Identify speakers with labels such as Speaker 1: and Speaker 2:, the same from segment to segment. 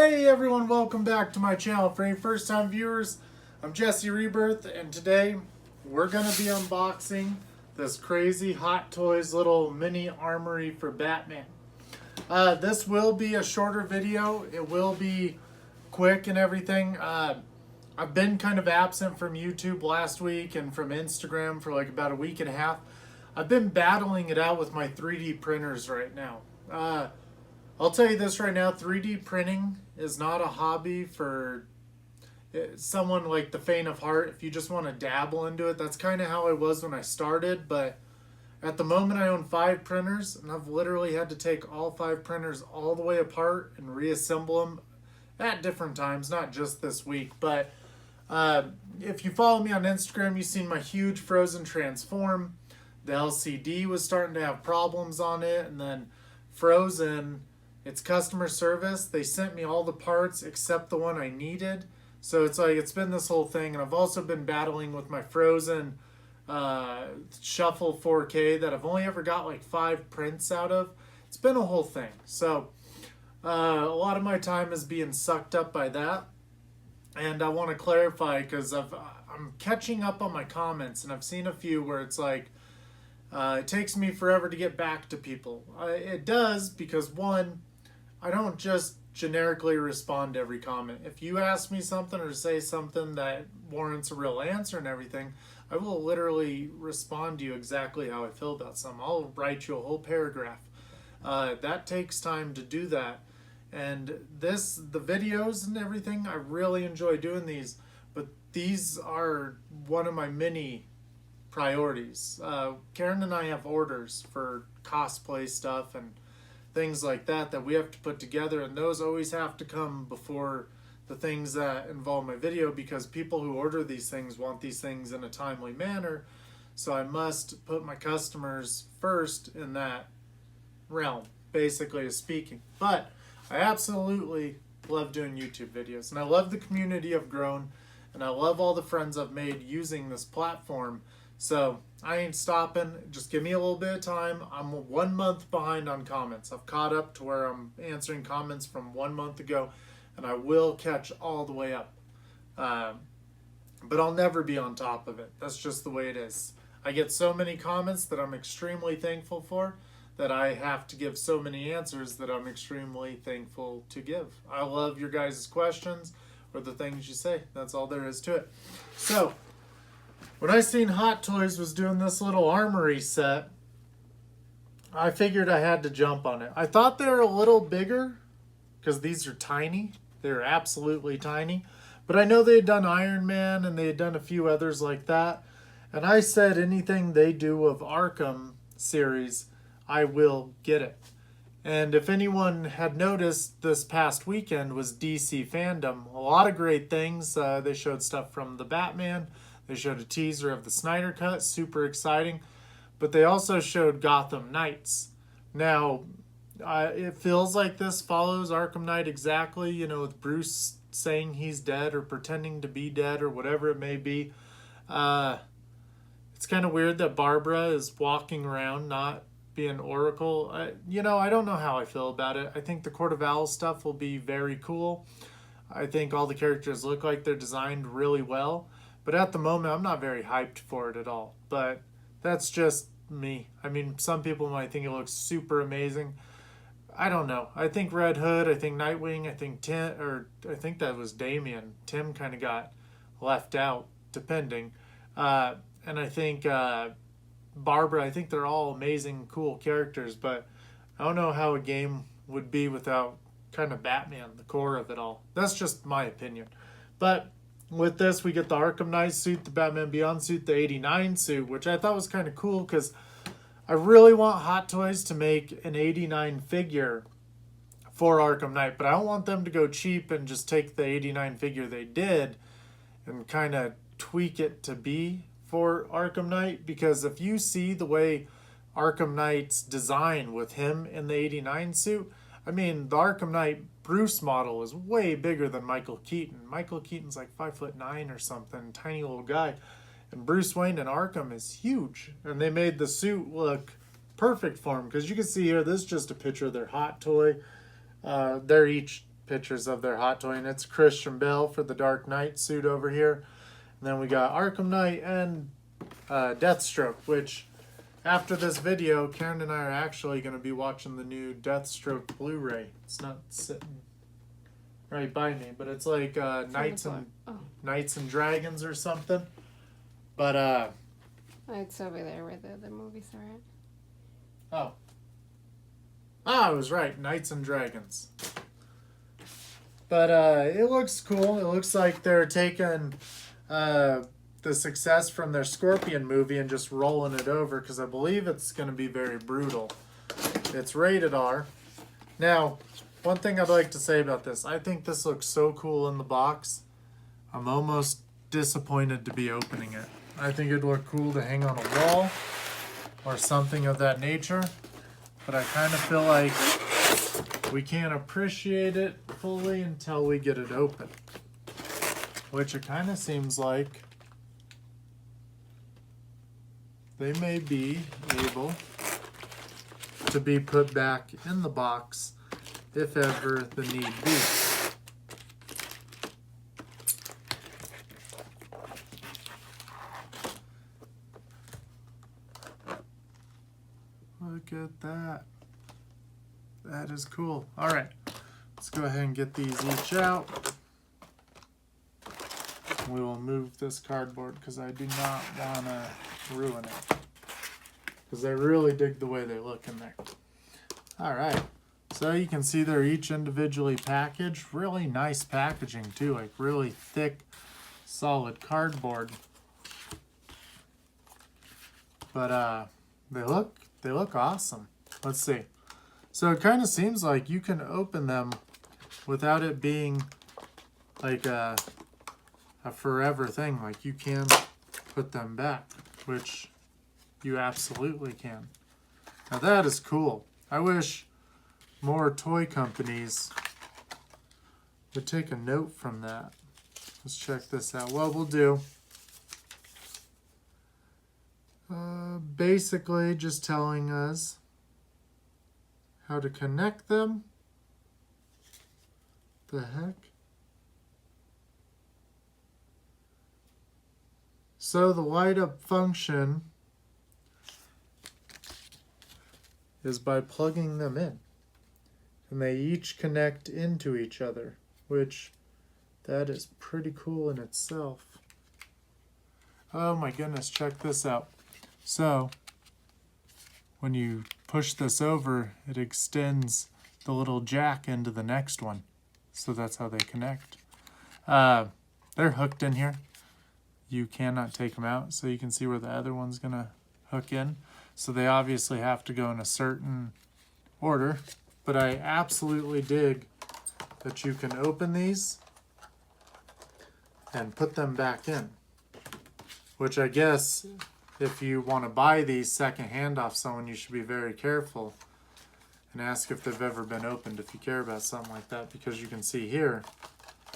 Speaker 1: Hey everyone, welcome back to my channel. For any first time viewers, I'm Jesse Rebirth, and today we're going to be unboxing this crazy Hot Toys little mini armory for Batman. This will be a shorter video. It will be quick and everything. I've been kind of absent from YouTube last week and from Instagram for like about a week and a half. I've been battling it out with my 3D printers right now. I'll tell you this right now, 3D printing is not a hobby for someone like the faint of heart. If you just want to dabble into it, that's kind of how I was when I started. But at the moment I own 5 printers, and I've literally had to take all 5 printers all the way apart and reassemble them at different times, not just this week. But if you follow me on Instagram, you've seen my huge Frozen Transform. The LCD was starting to have problems on it, and then Frozen, it's customer service. They sent me all the parts except the one I needed. So it's like, it's been this whole thing. And I've also been battling with my Frozen Shuffle 4K that I've only ever got like 5 prints out of. It's been a whole thing. So a lot of my time is being sucked up by that. And I want to clarify because I'm catching up on my comments, and I've seen a few where it's like, it takes me forever to get back to people. It does because, one, I don't just generically respond to every comment. If you ask me something or say something that warrants a real answer and everything, I will literally respond to you exactly how I feel about something. I'll write you a whole paragraph. That takes time to do that. And the videos and everything, I really enjoy doing these, but these are one of my mini priorities. Karen and I have orders for cosplay stuff and things like that we have to put together, and those always have to come before the things that involve my video, because people who order these things want these things in a timely manner. So I must put my customers first in that realm, basically speaking. But I absolutely love doing YouTube videos, and I love the community I've grown, and I love all the friends I've made using this platform. So I ain't stopping. Just give me a little bit of time. I'm 1 month behind on comments. I've caught up to where I'm answering comments from 1 month ago, and I will catch all the way up. But I'll never be on top of it. That's just the way it is. I get so many comments that I'm extremely thankful for, that I have to give so many answers that I'm extremely thankful to give. I love your guys' questions or the things you say. That's all there is to it. So when I seen Hot Toys was doing this little armory set, I figured I had to jump on it. I thought they were a little bigger because these are tiny. They're absolutely tiny. But I know they had done Iron Man and they had done a few others like that. And I said anything they do of Arkham series, I will get it. And if anyone had noticed, this past weekend was DC Fandom. A lot of great things. They showed stuff from the Batman. They showed a teaser of the Snyder Cut, super exciting. But they also showed Gotham Knights. Now, it feels like this follows Arkham Knight exactly, you know, with Bruce saying he's dead or pretending to be dead or whatever it may be. It's kind of weird that Barbara is walking around not being Oracle. I don't know how I feel about it. I think the Court of Owls stuff will be very cool. I think all the characters look like they're designed really well. But at the moment, I'm not very hyped for it at all. But that's just me. I mean, some people might think it looks super amazing. I don't know. I think Red Hood, I think Nightwing, I think that was Damian. Tim kind of got left out, depending. And I think Barbara, I think they're all amazing, cool characters. But I don't know how a game would be without kind of Batman, the core of it all. That's just my opinion. But with this, we get the Arkham Knight suit, the Batman Beyond suit, the 89 suit, which I thought was kind of cool because I really want Hot Toys to make an 89 figure for Arkham Knight, but I don't want them to go cheap and just take the 89 figure they did and kind of tweak it to be for Arkham Knight, because if you see the way Arkham Knight's design with him in the 89 suit, I mean, the Arkham Knight Bruce model is way bigger than Michael Keaton. Michael Keaton's like 5'9" or something, tiny little guy. And Bruce Wayne in Arkham is huge. And they made the suit look perfect for him. Because you can see here, this is just a picture of their Hot Toy. They're each pictures of their hot toy, and it's Christian Bale for the Dark Knight suit over here. And then we got Arkham Knight and Deathstroke, which after this video, Karen and I are actually going to be watching the new Deathstroke Blu-ray. It's not sitting right by me, but it's like Knights and Dragons or something. But
Speaker 2: it's over there where the other movies are at.
Speaker 1: Oh. I was right. Knights and Dragons. But it looks cool. It looks like they're taking the success from their Scorpion movie and just rolling it over, because I believe it's going to be very brutal. It's rated R. Now, one thing I'd like to say about this, I think this looks so cool in the box. I'm almost disappointed to be opening it. I think it'd look cool to hang on a wall or something of that nature, but I kind of feel like we can't appreciate it fully until we get it open, which it kind of seems like they may be able to be put back in the box if ever the need be. Look at that. That is cool. All right, let's go ahead and get these each out. We will move this cardboard because I do not want to ruin it, because I really dig the way they look in there. All right, so you can see they're each individually packaged. Really nice packaging too, like really thick, solid cardboard. But they look awesome. Let's see. So it kind of seems like you can open them without it being like a forever thing. Like you can put them back, which you absolutely can. Now that is cool. I wish more toy companies would take a note from that. Let's check this out. What we'll do, basically just telling us how to connect them. The heck? So the light up function is by plugging them in, and they each connect into each other, which that is pretty cool in itself. Oh my goodness, check this out. So when you push this over, it extends the little jack into the next one. So that's how they connect. They're hooked in here. You cannot take them out, so you can see where the other one's gonna hook in. So they obviously have to go in a certain order, but I absolutely dig that you can open these and put them back in, which I guess if you want to buy these secondhand off someone, you should be very careful and ask if they've ever been opened if you care about something like that, because you can see here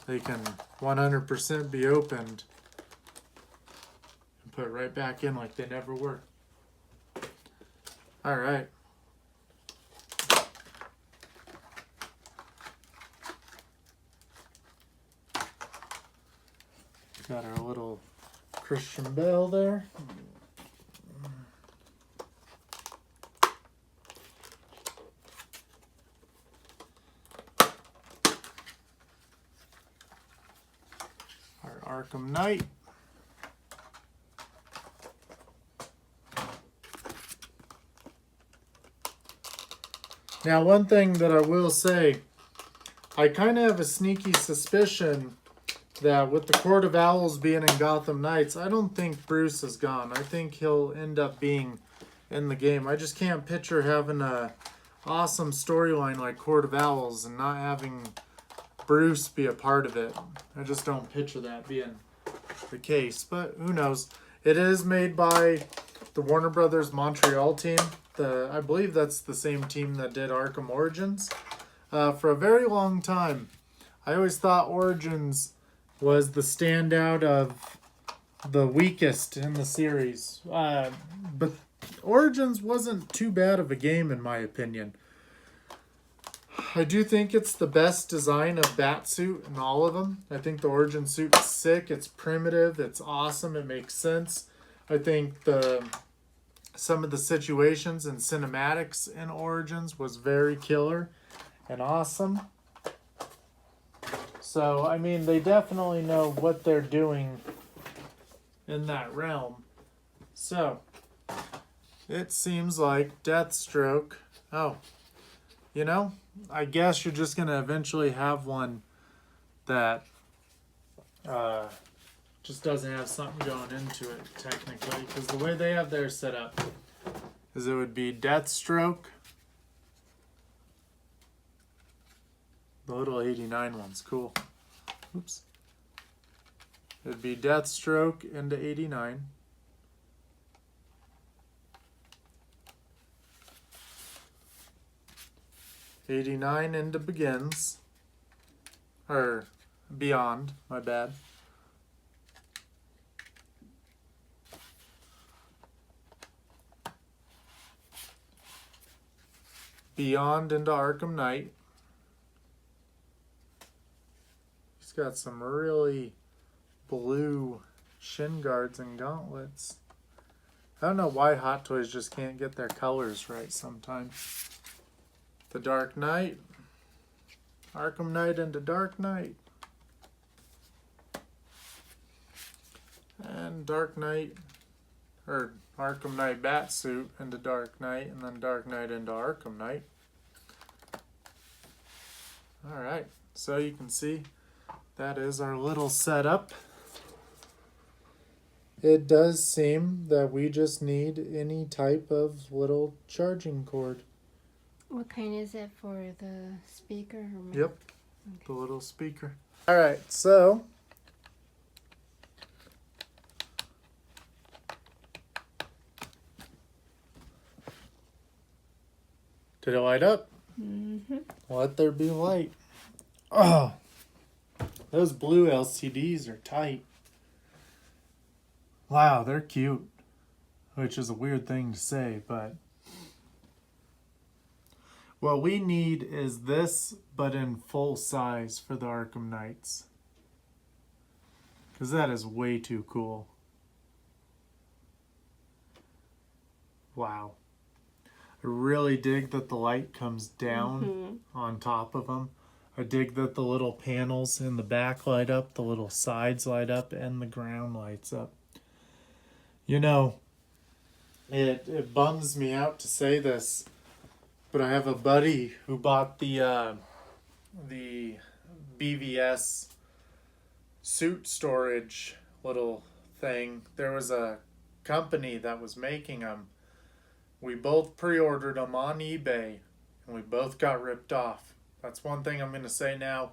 Speaker 1: they can 100% be opened and put right back in like they never were. All right. Got our little Christian Bale there. Our Arkham Knight. Now, one thing that I will say, I kind of have a sneaky suspicion that with the Court of Owls being in Gotham Knights, I don't think Bruce is gone. I think he'll end up being in the game. I just can't picture having a awesome storyline like Court of Owls and not having Bruce be a part of it. I just don't picture that being the case, but who knows. It is made by the Warner Brothers Montreal team. I believe that's the same team that did Arkham Origins. For a very long time, I always thought Origins was the standout of the weakest in the series. But Origins wasn't too bad of a game in my opinion. I do think it's the best design of Batsuit in all of them. I think the origin suit is sick. It's primitive. It's awesome. It makes sense. I think some of the situations and cinematics in Origins was very killer and awesome. So, I mean, they definitely know what they're doing in that realm. So, it seems like Deathstroke. Oh, you know, I guess you're just going to eventually have one that just doesn't have something going into it, technically. Because the way they have theirs set up is it would be Deathstroke. The little 89 one's cool. Oops. It'd be Deathstroke into 89. '89 into Begins. Or Beyond, my bad. Beyond into Arkham Knight. He's got some really blue shin guards and gauntlets. I don't know why Hot Toys just can't get their colors right sometimes. The Dark Knight. Arkham Knight into Dark Knight. And Dark Knight, or Arkham Knight Batsuit into Dark Knight, and then Dark Knight into Arkham Knight. Alright, so you can see that is our little setup. It does seem that we just need any type of little charging cord.
Speaker 2: What kind is it for the speaker? Or mic?
Speaker 1: Yep,
Speaker 2: Okay.
Speaker 1: the little speaker. Alright, so did it light up?
Speaker 2: Mm-hmm.
Speaker 1: Let there be light. Oh, those blue LCDs are tight. Wow, they're cute. Which is a weird thing to say, but what we need is this, but in full size for the Arkham Knights. Because that is way too cool. Wow. I really dig that the light comes down on top of them. I dig that the little panels in the back light up, the little sides light up, and the ground lights up. You know, it bums me out to say this, but I have a buddy who bought the BVS suit storage little thing. There was a company that was making them. We both pre-ordered them on eBay, and we both got ripped off. That's one thing I'm going to say now.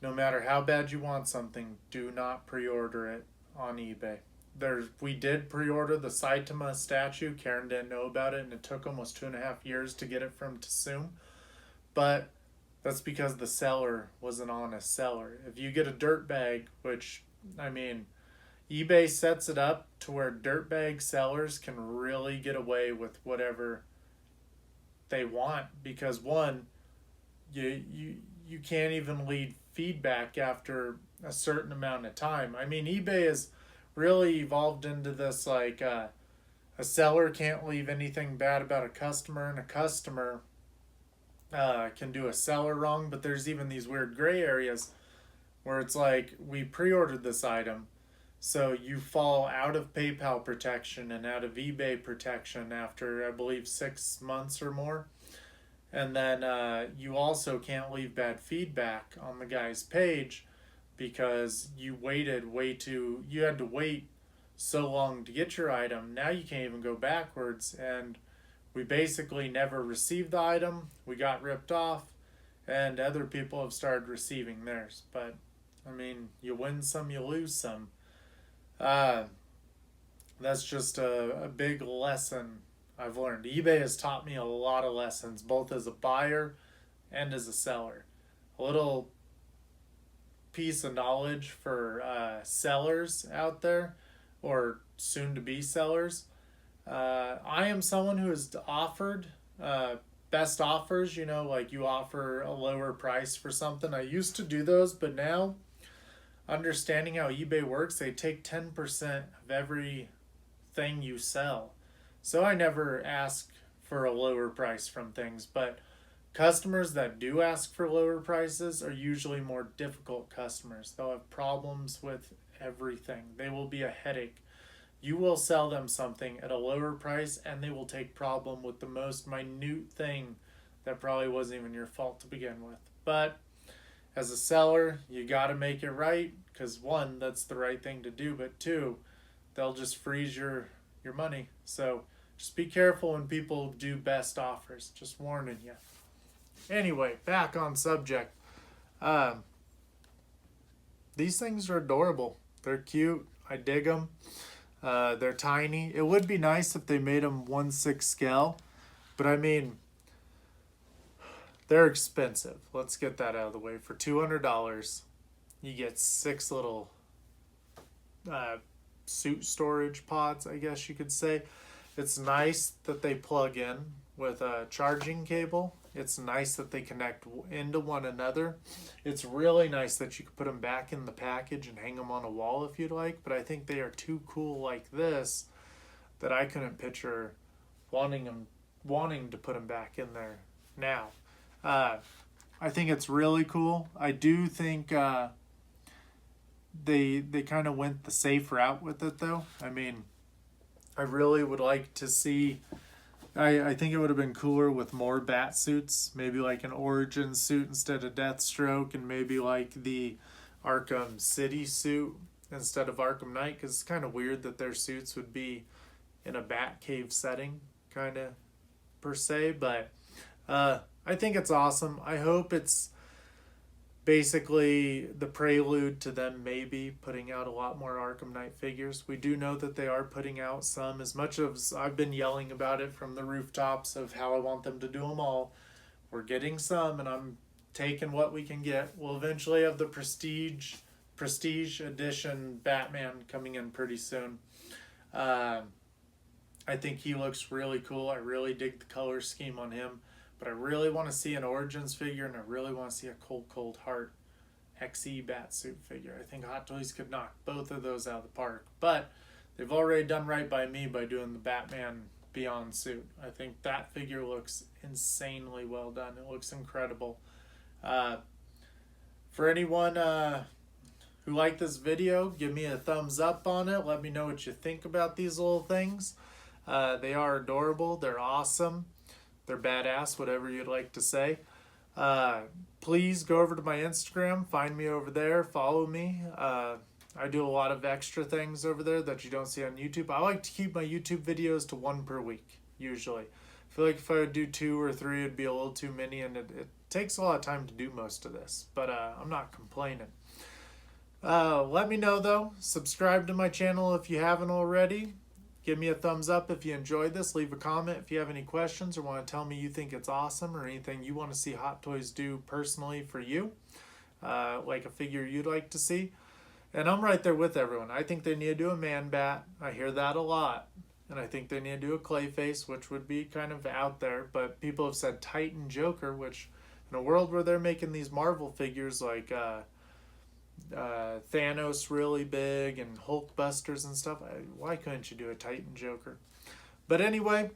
Speaker 1: No matter how bad you want something, do not pre-order it on eBay. We did pre-order the Saitama statue. Karen didn't know about it, and it took almost 2.5 years to get it from Tsum. But that's because the seller was an honest seller. If you get a dirt bag, which, I mean, eBay sets it up to where dirtbag sellers can really get away with whatever they want, because one, you can't even leave feedback after a certain amount of time. I mean, eBay has really evolved into this, like, a seller can't leave anything bad about a customer, and a customer can do a seller wrong, but there's even these weird gray areas where it's like, we pre-ordered this item, so you fall out of PayPal protection and out of eBay protection after, I believe, 6 months or more. And then you also can't leave bad feedback on the guy's page because you you had to wait so long to get your item. Now you can't even go backwards. And we basically never received the item. We got ripped off, and other people have started receiving theirs. But, I mean, you win some, you lose some. That's just a big lesson I've learned. eBay has taught me a lot of lessons, both as a buyer and as a seller. A little piece of knowledge for sellers out there, or soon to be sellers. I am someone who has offered best offers, you know, like you offer a lower price for something. I used to do those, but now understanding how eBay works, they take 10% of everything you sell. So I never ask for a lower price from things, but customers that do ask for lower prices are usually more difficult customers. They'll have problems with everything. They will be a headache. You will sell them something at a lower price and they will take problem with the most minute thing that probably wasn't even your fault to begin with. But as a seller, you got to make it right because one, that's the right thing to do, but two, they'll just freeze your money. So just be careful when people do best offers. Just warning you. Anyway, back on subject. These things are adorable. They're cute. I dig them. They're tiny. It would be nice if they made them 1/6 scale, but I mean, they're expensive. Let's get that out of the way. For $200, you get 6 little suit storage pods, I guess you could say. It's nice that they plug in with a charging cable. It's nice that they connect into one another. It's really nice that you could put them back in the package and hang them on a wall if you'd like, but I think they are too cool like this that I couldn't picture wanting to put them back in there now. I think it's really cool. I do think they kind of went the safe route with it though. I mean, I really would like to see. I think it would have been cooler with more Batsuits, maybe like an Origin suit instead of Deathstroke, and maybe like the Arkham City suit instead of Arkham Knight, because it's kind of weird that their suits would be in a Batcave setting, kind of, per se, but I think it's awesome. I hope it's basically the prelude to them maybe putting out a lot more Arkham Knight figures. We do know that they are putting out some. As much as I've been yelling about it from the rooftops of how I want them to do them all, we're getting some, and I'm taking what we can get. We'll eventually have the Prestige Edition Batman coming in pretty soon. I think he looks really cool. I really dig the color scheme on him. But I really want to see an Origins figure, and I really want to see a Cold Heart XE Batsuit figure. I think Hot Toys could knock both of those out of the park. But they've already done right by me by doing the Batman Beyond suit. I think that figure looks insanely well done. It looks incredible. For anyone who liked this video, give me a thumbs up on it. Let me know what you think about these little things. They are adorable. They're awesome. They're badass, whatever you'd like to say. Please go over to my Instagram. Find me over there. Follow me. I do a lot of extra things over there that you don't see on YouTube. I like to keep my YouTube videos to 1 per week, usually. I feel like if I would do 2 or 3, it'd be a little too many, and it takes a lot of time to do most of this. But I'm not complaining. Let me know, though. Subscribe to my channel if you haven't already. Give me a thumbs up if you enjoyed this. Leave a comment if you have any questions or want to tell me you think it's awesome or anything you want to see Hot Toys do personally for you, like a figure you'd like to see. And I'm right there with everyone. I think they need to do a Man-Bat. I hear that a lot. And I think they need to do a Clayface, which would be kind of out there. But people have said Titan Joker, which in a world where they're making these Marvel figures like Thanos really big and Hulkbusters and stuff, why couldn't you do a Titan Joker? But anyway,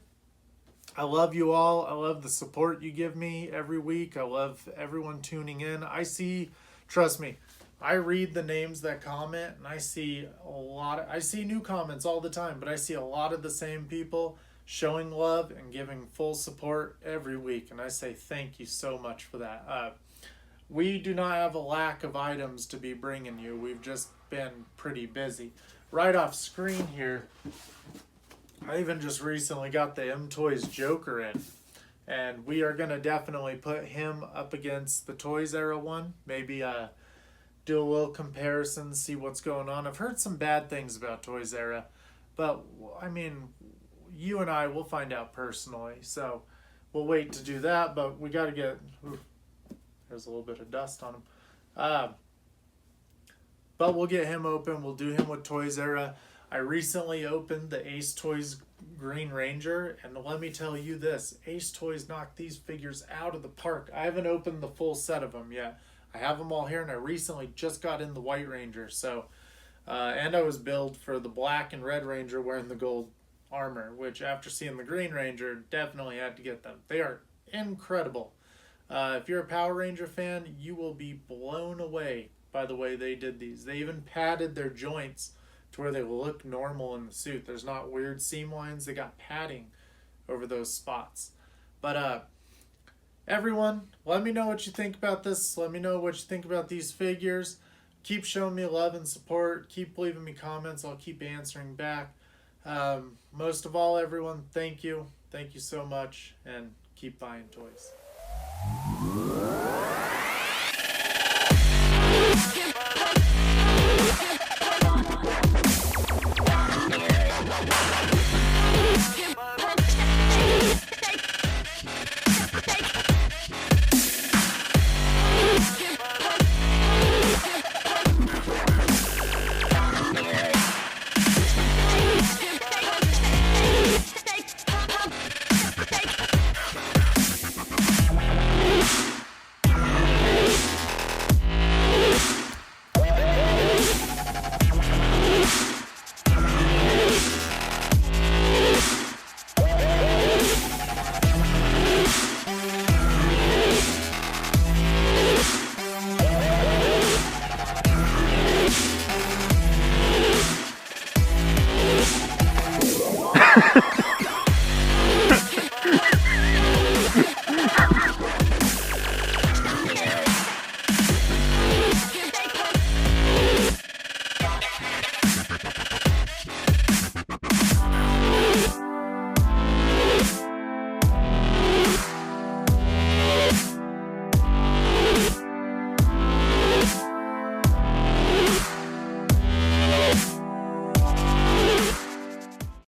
Speaker 1: I love you all. I love the support you give me every week. I love everyone tuning in. Trust me, I read the names that comment, and I see new comments all the time, but I see a lot of the same people showing love and giving full support every week, and I say thank you so much for that. We do not have a lack of items to be bringing you. We've just been pretty busy. Right off screen here, I even just recently got the M-Toys Joker in. And we are going to definitely put him up against the Toys Era one. Maybe do a little comparison, see what's going on. I've heard some bad things about Toys Era. But, I mean, you and I will find out personally. So, we'll wait to do that. But we got to get... There's a little bit of dust on him. But we'll get him open. We'll do him with Toys Era. I recently opened the Ace Toys Green Ranger, and let me tell you this, Ace Toys knocked these figures out of the park. I haven't opened the full set of them yet. I have them all here, and I recently just got in the White Ranger. So, and I was billed for the Black and Red Ranger wearing the gold armor, which after seeing the Green Ranger, definitely had to get them. They are incredible. If you're a Power Ranger fan, you will be blown away by the way they did these. They even padded their joints to where they look normal in the suit. There's not weird seam lines. They got padding over those spots. But everyone, let me know what you think about this. Let me know what you think about these figures. Keep showing me love and support. Keep leaving me comments. I'll keep answering back. Most of all, everyone, thank you. Thank you so much, and keep buying toys.